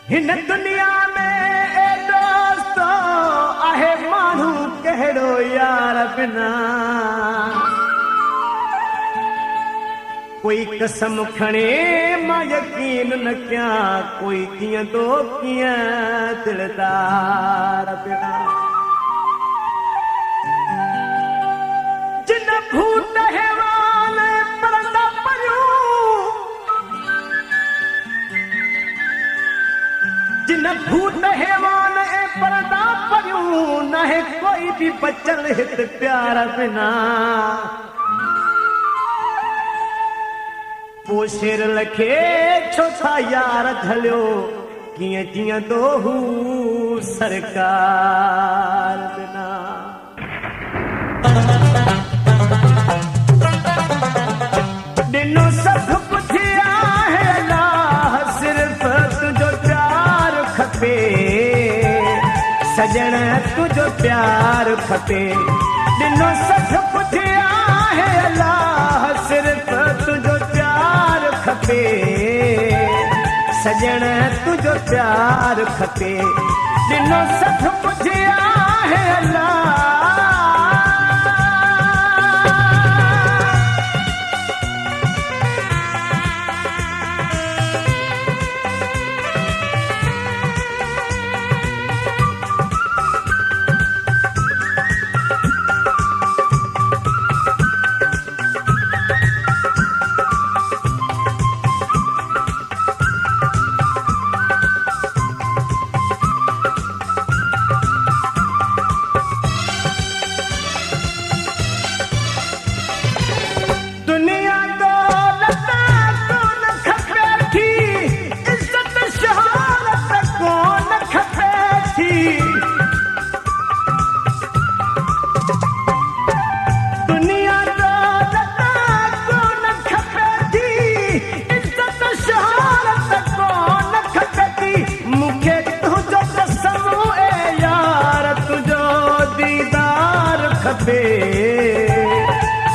हिन दुनिया में ए दोस्तो आहे माण्हू कहिड़ो यार बिना कोई कसम खणे मां यकीन न कयां कोई कीअं तो कीअं दिलदार बिना जिन भूत हैवान परंदा परियूं जिन भूत हैवान ऐं परंदा परियूं न है कोई भी बचल हित प्यार बिना वो शेर लखे छो था यार झलियो कीअं कीअं तो हू सरकार बिना ॾिनो सभु कुझु आहे अलाह सिर्फ़ तुंहिंजो प्यार खपे सजण तुंहिंजो प्यार खपे ॾिनो सभु कुझु आहे अलाह सिर्फ़ तुंहिंजो प्यार खपे सजण तुंहिंजो प्यार खपे ॾिनो सभु कुझु आहे अलाह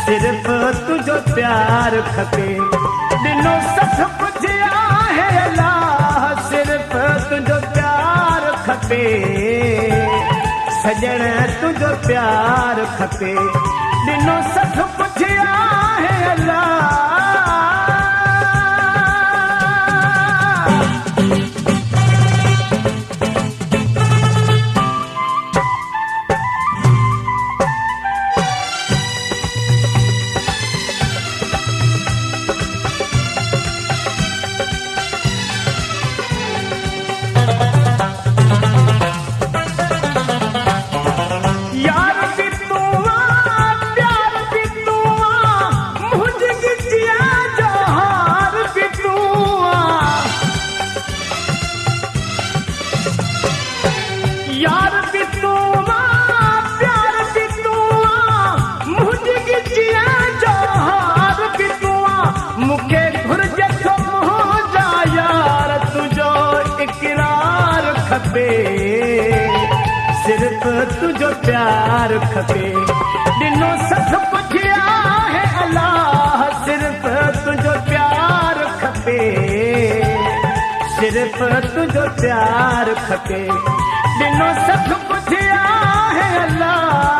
सिर्फ तुझो प्यार खपे ॾिनो सभु कुझु आहे अलाह सिर्फ तुझो प्यार खपे सजण तुझो प्यार खपे ॾिनो सभु कुझु आहे अलाह सिर्फ तुझो प्यार खपे ॾिनो सभु कुझु आहे अलाह सिर्फ तुझो प्यार खपे सिर्फ तुझो प्यार खपे ॾिनो सभु कुझु आहे अलाह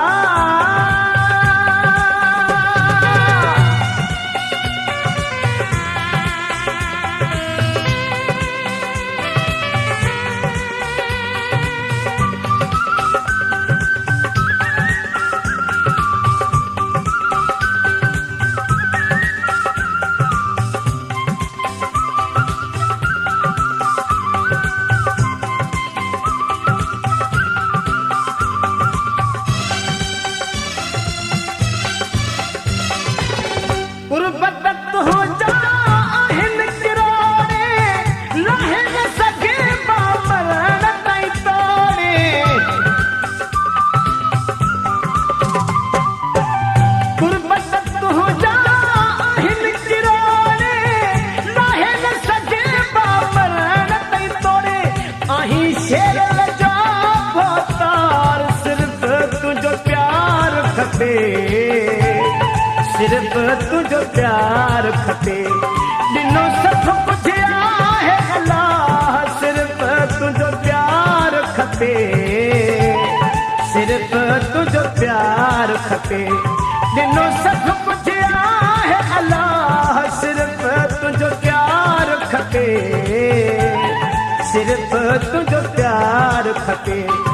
सिर्फ तुझो प्यार खपे ॾिनो सभु कुझु आहे अलाह सिर्फ खपे, सिर्फ़ तुंहिंजो प्यार खपे।